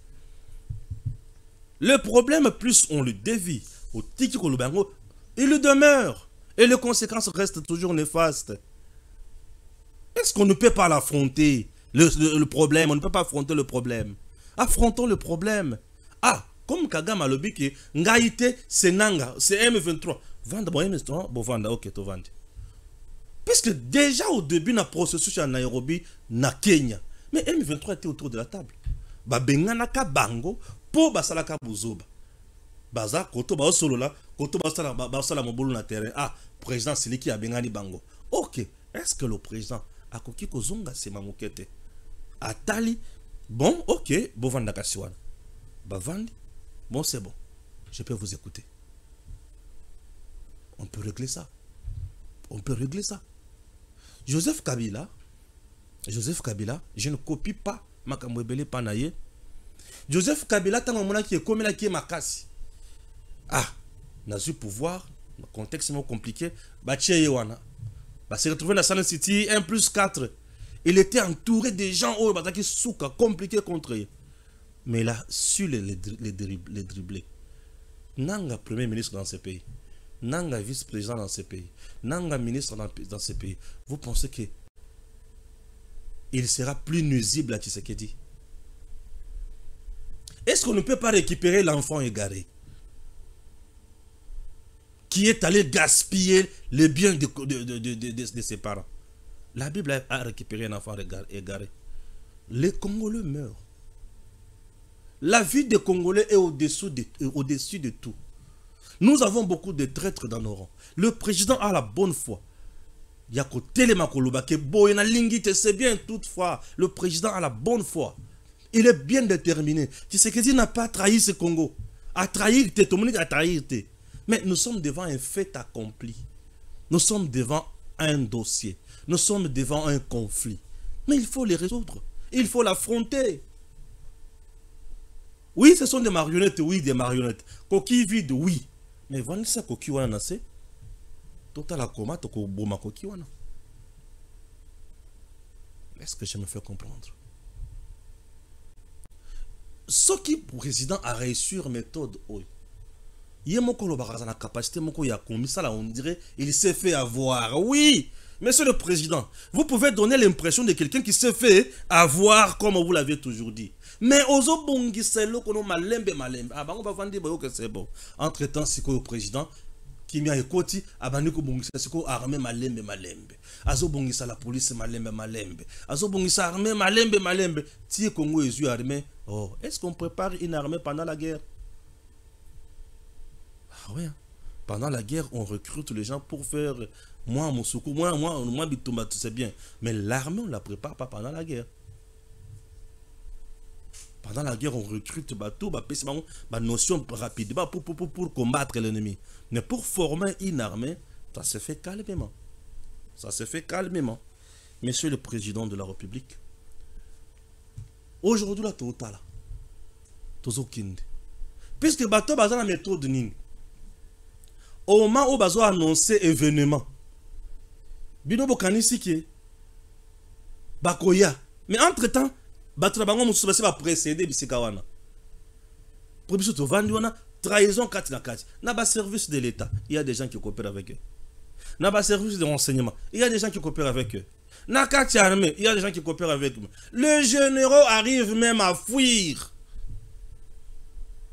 S2: Le problème, plus on le dévie, au tiki kolubango, il demeure. Et les conséquences restent toujours néfastes. Est-ce qu'on ne peut pas l'affronter, le problème? On ne peut pas affronter le problème. Affrontons le problème. Ah, comme Kagame a le dit que Ngaïté, c'est Nanga, c'est M23. Vanda, bon, M23, bon, Vanda, ok, to Vanda. Puisque déjà au début, na processus à Nairobi, na Kenya, mais M23 était autour de la table. Ba bengana ka bango, po basala ka buzoba. Baza, koto ba solo là, koto basala mobolo na terrain. Ah, président, c'est lui qui a bengani bango. Ok, est-ce que le président a koki kozonga c'est mamukete? Atali, bon, ok, bon vanda kasiwana. Ba vandi, bon c'est bon, je peux vous écouter. On peut régler ça. On peut régler ça. Joseph Kabila, je ne copie pas Makamwebele Panaye. Joseph Kabila, tant que comme là qui est makasi. Ah, n'a eu pouvoir, le contexte est compliqué. Bachie Yewana. Bah, s'est retrouvé dans Saline City 1+4. Il était entouré de gens qui sont compliqués contre eux. Mais il a su les dribbler. Nanga premier ministre dans ce pays. Nanga vice-président dans ce pays. Nanga ministre dans ce pays. Vous pensez que il sera plus nuisible à Tshisekedi? Est-ce qu'on ne peut pas récupérer l'enfant égaré qui est allé gaspiller les biens de ses parents? La Bible a récupéré un enfant égaré. Les Congolais meurent. La vie des Congolais est au-dessus de tout. Nous avons beaucoup de traîtres dans nos rangs. Le président a la bonne foi. Yako telema koloba ke boyena lingite, c'est bien toutefois. Le président a la bonne foi. Il est bien déterminé. Tshisekedi n'a pas trahi ce Congo. A trahir, tout le monde a trahi. Mais nous sommes devant un fait accompli. Nous sommes devant un dossier. Nous sommes devant un conflit. Mais il faut les résoudre. Il faut l'affronter. Oui, ce sont des marionnettes. Oui, des marionnettes. Coquille vide, oui. Mais voilà ça, coquille wana nase. Total akoma, toko boma coquille wana. Est-ce que je me fais comprendre? Ce qui, président, a réussi sur méthode, oui. Il y a la capacité, on dirait, il s'est fait avoir. Oui, monsieur le président, vous pouvez donner l'impression de quelqu'un qui s'est fait avoir comme vous l'avez toujours dit. Mais ozo bongi selo kono malembe. Ah bah on va vendre que c'est bon. Entre temps, c'est quoi le président qui m'a écouté, abani ko bongi siko armée malembe. Azo bongi sa la police malembe. Azo bongi sa armée malembe. Ti Congo est armée. Oh, est-ce qu'on prépare une armée pendant la guerre? Ah ouais. Pendant la guerre, on recrute les gens pour faire moi mon secours, moi Bitomba, c'est bien. Mais l'armée, on ne la prépare pas pendant la guerre. Pendant la guerre, on recrute bateau, notion rapide pour combattre l'ennemi. Mais pour former une armée, ça se fait calmement. Ça se fait calmement. Monsieur le président de la République, aujourd'hui, là, total, puisque bateau bazar la méthode nini. Au moment où bazo annoncé événement, bino bokanisi ki bakoya. Mais entre temps, bato na bango mususu basi ba précéder bisika wana. Pour biso to vandi wana trahison kati na kati. Na ba service de l'État, il y a des gens qui coopèrent avec eux. Na ba service de renseignement, il y a des gens qui coopèrent avec eux. Na kati armée, il y a des gens qui coopèrent avec eux. Les généraux arrivent même à fuir.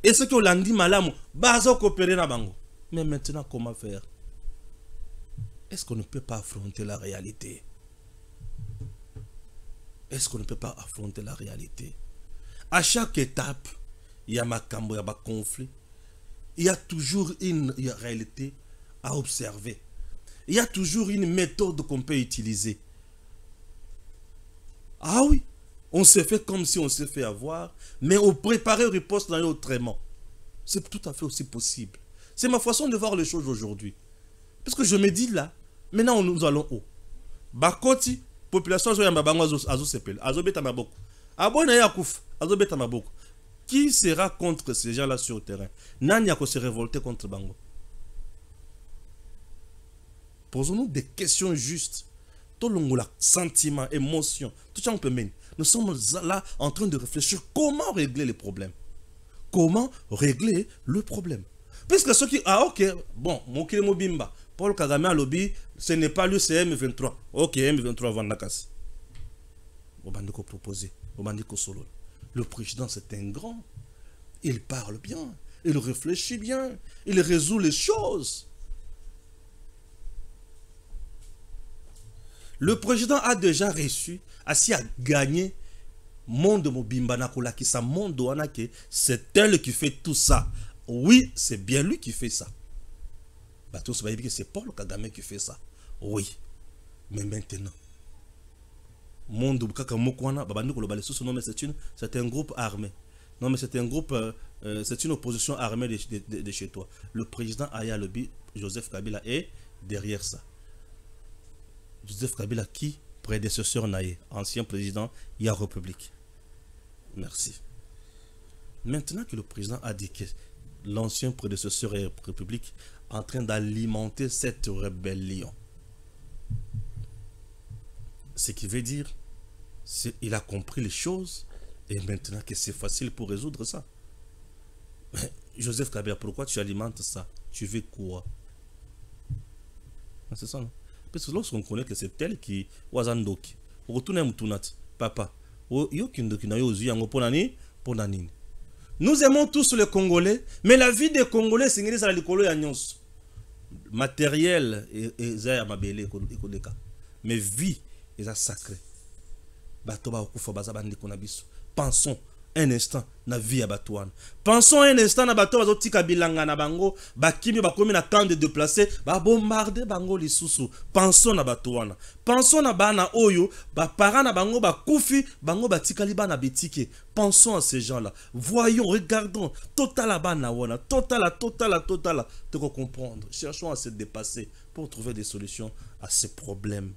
S2: Et ceux qui ont l'andi malamu, bazo coopérer na bango. Mais maintenant, comment faire? Est-ce qu'on ne peut pas affronter la réalité? Est-ce qu'on ne peut pas affronter la réalité? À chaque étape, il y a makambo, il y a conflit. Il y a toujours une réalité à observer. Il y a toujours une méthode qu'on peut utiliser. Ah oui, on s'est fait comme si on s'est fait avoir, mais on préparait une riposte dans autrement. C'est tout à fait aussi possible. C'est ma façon de voir les choses aujourd'hui. Parce que je me dis là, maintenant nous allons où? Bakoti, population qui sera contre ces gens-là sur le terrain? Nani a se révolter contre Bango? Posons-nous des questions justes. Tout le monde, sentiment, émotion, tout ça on peut mener. Nous sommes là en train de réfléchir comment régler les problèmes. Comment régler le problème? Puisque ceux qui... Ah ok, bon, mon Kilimo Bimba, Paul Kagame à lobby, ce n'est pas lui, c'est M23. Ok, M23 va Nakas. Obandiko proposé, Obandiko solo. Le président c'est un grand. Il parle bien, il réfléchit bien, il résout les choses. Le président a déjà reçu, assis à gagner monde Mobimba Nakola qui sa monde Wanake, c'est elle qui fait tout ça. Oui, c'est bien lui qui fait ça. C'est Paul Kagame qui fait ça. Oui. Mais maintenant, c'est un groupe armé. Non, mais c'est un groupe, c'est une opposition armée de chez toi. Le président Aya Lobi, Joseph Kabila, est derrière ça. Joseph Kabila qui, prédécesseur Naye, ancien président, il y a République. Merci. Maintenant que le président a dit que l'ancien prédécesseur est République en train d'alimenter cette rébellion. Ce qui veut dire, il a compris les choses et maintenant que c'est facile pour résoudre ça. Mais Joseph Kabila, pourquoi tu alimentes ça? Tu veux quoi? C'est ça, non? Parce que lorsqu'on connaît que c'est tel qui wazandoki, retourne papa, nous aimons tous les Congolais, mais la vie des Congolais, c'est la likolo ya nyonso. Matériel et za mabele ekoleka. Mais vie est sacrée. Batoba okufa bazabandi konabiso. Pensons un instant na vie à Batouane. Pensons un instant na bato bazotika bilanga na bango, bakimi bakomi na camp de déplacer, ba bombarder bango lisusu. Pensons na Batouane. Pensons na bana oyo, ba parents na bango bakufi, bango batikali bana betike. Pensons à ces gens-là. Voyons, regardons, total bana wana, total, de comprendre. Cherchons à se dépasser pour trouver des solutions à ces problèmes.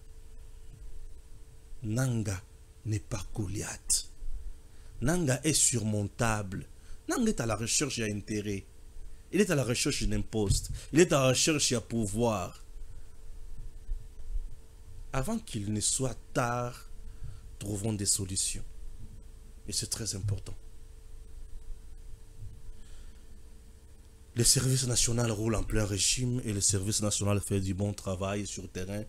S2: Nanga n'est pas Goliath. Nanga est surmontable. Nanga est à la recherche d'intérêt. Il est à la recherche d'un poste. Il est à la recherche de pouvoir. Avant qu'il ne soit tard, trouvons des solutions. Et c'est très important. Le service national roule en plein régime et le service national fait du bon travail sur le terrain.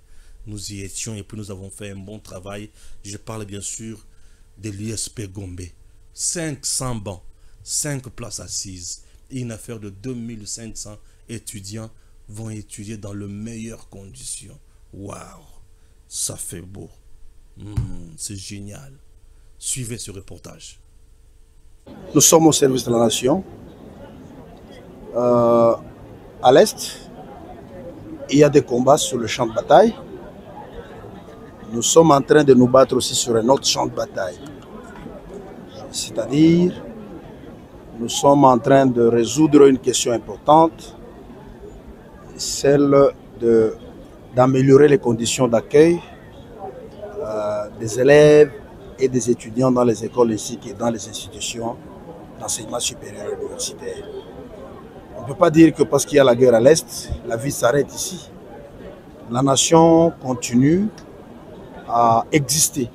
S2: Nous y étions et puis nous avons fait un bon travail. Je parle bien sûr de l'ISP Gombe. 500 bancs, 5 places assises et une affaire de 2500 étudiants vont étudier dans les meilleures conditions. Waouh, ça fait beau. C'est génial. Suivez ce reportage.
S3: Nous sommes au service de la nation. À l'Est, il y a des combats sur le champ de bataille. Nous sommes en train de nous battre aussi sur un autre champ de bataille. C'est-à-dire, nous sommes en train de résoudre une question importante, celle d'améliorer les conditions d'accueil des élèves et des étudiants dans les écoles ainsi que dans les institutions d'enseignement supérieur et universitaire. On ne peut pas dire que parce qu'il y a la guerre à l'Est, la vie s'arrête ici. La nation continue à exister.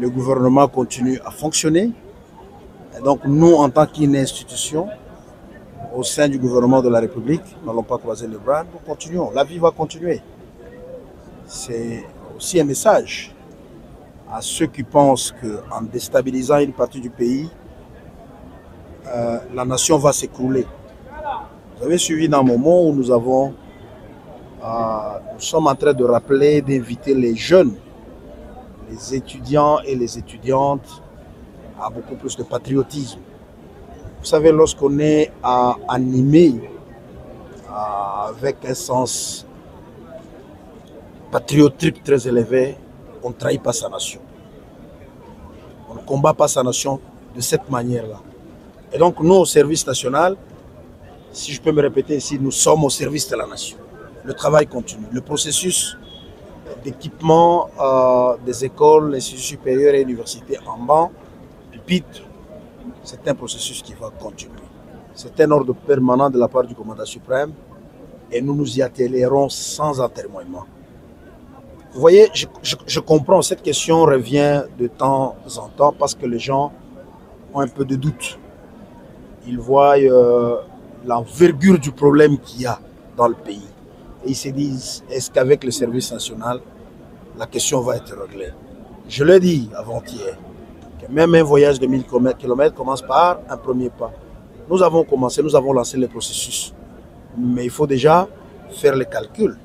S3: Le gouvernement continue à fonctionner. Et donc nous, en tant qu'institution, au sein du gouvernement de la République, nous n'allons pas croiser les bras, nous continuons. La vie va continuer. C'est aussi un message à ceux qui pensent qu'en déstabilisant une partie du pays, la nation va s'écrouler. Vous avez suivi dans un moment où nous sommes en train de rappeler, d'inviter les jeunes, les étudiants et les étudiantes à beaucoup plus de patriotisme. Vous savez, lorsqu'on est animé avec un sens patriotique très élevé, on ne trahit pas sa nation. On ne combat pas sa nation de cette manière-là. Et donc nous, au service national, si je peux me répéter ici, nous sommes au service de la nation. Le travail continue. Le processus d'équipement des écoles, instituts supérieurs et universités en banc, pupitre, c'est un processus qui va continuer. C'est un ordre permanent de la part du commandant suprême et nous nous y attellerons sans atermoiement. Vous voyez, je comprends, cette question revient de temps en temps parce que les gens ont un peu de doute. Ils voient l'envergure du problème qu'il y a dans le pays. Et ils se disent, est-ce qu'avec le service national, la question va être réglée? Je l'ai dit avant-hier, que même un voyage de 1000 km commence par un premier pas. Nous avons commencé, nous avons lancé le processus. Mais il faut déjà faire les calculs.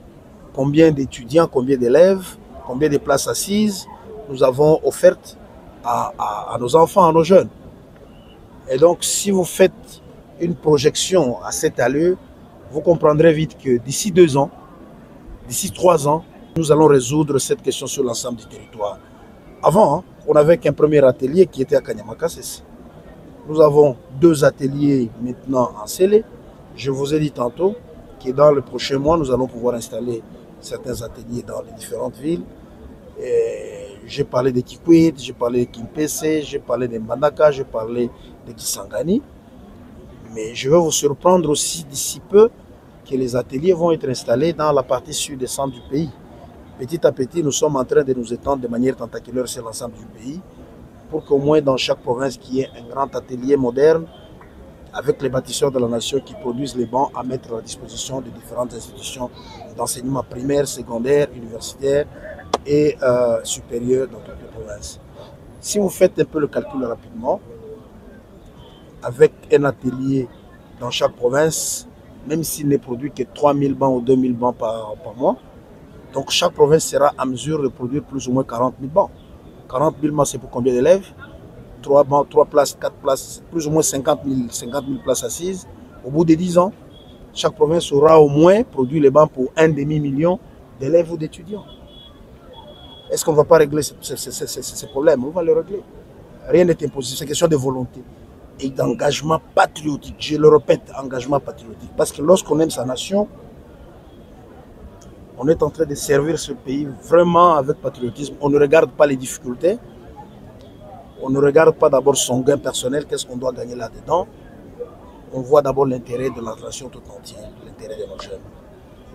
S3: Combien d'étudiants, combien d'élèves, combien de places assises nous avons offertes à nos enfants, à nos jeunes. Et donc, si vous faites une projection à cette allure, vous comprendrez vite que d'ici 2 ans, d'ici 3 ans, nous allons résoudre cette question sur l'ensemble du territoire. Avant, on n'avait qu'un premier atelier qui était à Kanyamakassès. Nous avons 2 ateliers maintenant en Sélé. Je vous ai dit tantôt que dans le prochain mois, nous allons pouvoir installer certains ateliers dans les différentes villes. J'ai parlé de Kikwit, j'ai parlé de Kimpese, j'ai parlé de Mbandaka, j'ai parlé de Kisangani. Mais je vais vous surprendre aussi d'ici peu que les ateliers vont être installés dans la partie sud et centre du pays. Petit à petit, nous sommes en train de nous étendre de manière tentaculaire sur l'ensemble du pays pour qu'au moins dans chaque province, qu'il y ait un grand atelier moderne avec les bâtisseurs de la nation qui produisent les bancs à mettre à la disposition de différentes institutions d'enseignement primaire, secondaire, universitaire et supérieur dans toutes les provinces. Si vous faites un peu le calcul rapidement, avec un atelier dans chaque province, même s'il n'est produit que 3000 bancs ou 2000 bancs par mois, donc chaque province sera en mesure de produire plus ou moins 40 000 bancs. 40 000 bancs, c'est pour combien d'élèves? 3 bancs, 3 places, 4 places, plus ou moins 50 000 places assises. Au bout de 10 ans, chaque province aura au moins produit les bancs pour 1,5 million d'élèves ou d'étudiants. Est-ce qu'on ne va pas régler ces problèmes? On va les régler. Rien n'est impossible, c'est question de volonté et d'engagement patriotique. Je le répète, engagement patriotique. Parce que lorsqu'on aime sa nation, on est en train de servir ce pays vraiment avec patriotisme. On ne regarde pas les difficultés. On ne regarde pas d'abord son gain personnel, qu'est-ce qu'on doit gagner là-dedans. On voit d'abord l'intérêt de la nation tout entière, l'intérêt de nos jeunes.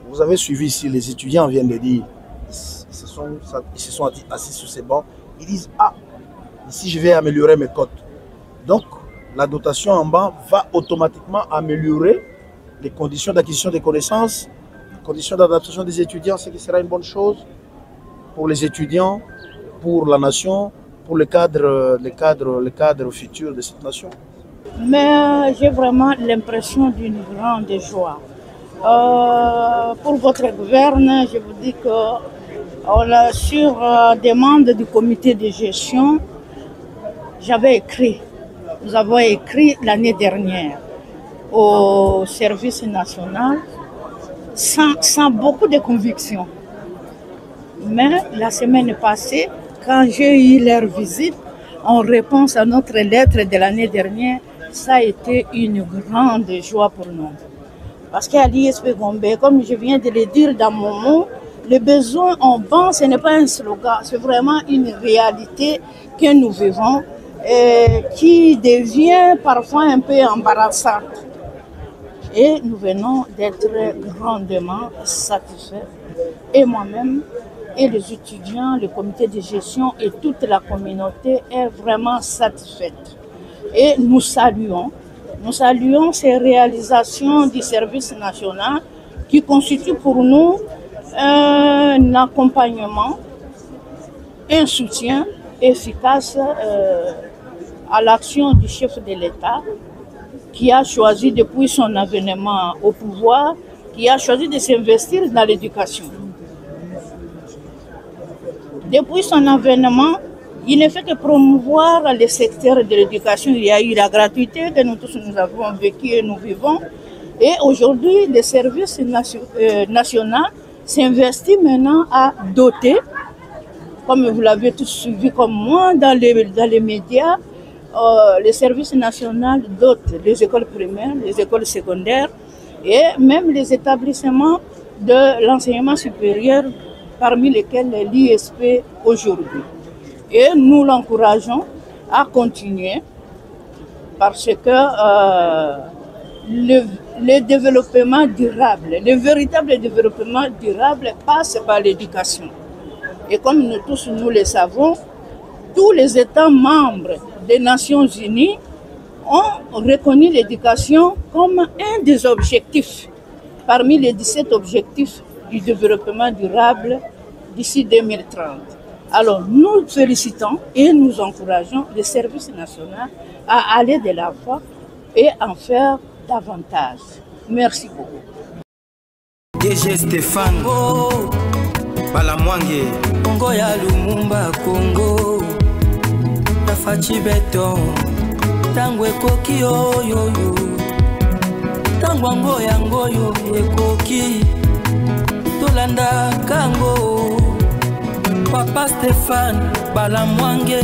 S3: Vous avez suivi ici, les étudiants viennent de dire, ils se sont assis sur ces bancs, ils disent, ah, ici je vais améliorer mes cotes. Donc, la dotation en bas va automatiquement améliorer les conditions d'acquisition des connaissances, les conditions d'adaptation des étudiants, ce qui sera une bonne chose pour les étudiants, pour la nation, pour le cadre futur de cette nation.
S4: Mais j'ai vraiment l'impression d'une grande joie. Pour votre gouverne, je vous dis que sur demande du comité de gestion, nous avons écrit l'année dernière au service national sans beaucoup de conviction. Mais la semaine passée, quand j'ai eu leur visite, en réponse à notre lettre de l'année dernière, ça a été une grande joie pour nous. Parce qu'à l'ISP Gombe, comme je viens de le dire dans mon mot, le besoin en banque, ce n'est pas un slogan, c'est vraiment une réalité que nous vivons et qui devient parfois un peu embarrassante. Et nous venons d'être grandement satisfaits. Et moi-même, et les étudiants, le comité de gestion et toute la communauté est vraiment satisfaite. Et nous saluons ces réalisations du service national qui constituent pour nous un accompagnement, un soutien efficace à l'action du chef de l'État qui a choisi depuis son avènement au pouvoir, qui a choisi de s'investir dans l'éducation. Depuis son avènement, il ne fait que promouvoir le secteur de l'éducation. Il y a eu la gratuité que nous tous nous avons vécu et nous vivons. Et aujourd'hui, le service national s'investit maintenant à doter, comme vous l'avez tous suivi comme moi dans les médias, le service national dote les écoles primaires, les écoles secondaires et même les établissements de l'enseignement supérieur, parmi lesquels l'ISP aujourd'hui. Et nous l'encourageons à continuer parce que le développement durable, le véritable développement durable passe par l'éducation. Et comme nous tous nous le savons, tous les États membres des Nations Unies ont reconnu l'éducation comme un des objectifs, parmi les 17 objectifs du développement durable d'ici 2030. Alors nous félicitons et nous encourageons le service national à aller de l'avant et en faire davantage. Merci beaucoup.
S1: DG Stéphane Balamwange Congo ya Lumumba Congo Tafachi Beton Tango ekoki oyoyo Tango ango yango yo ekoki Tolanda kango Papa Stéphane Balamwange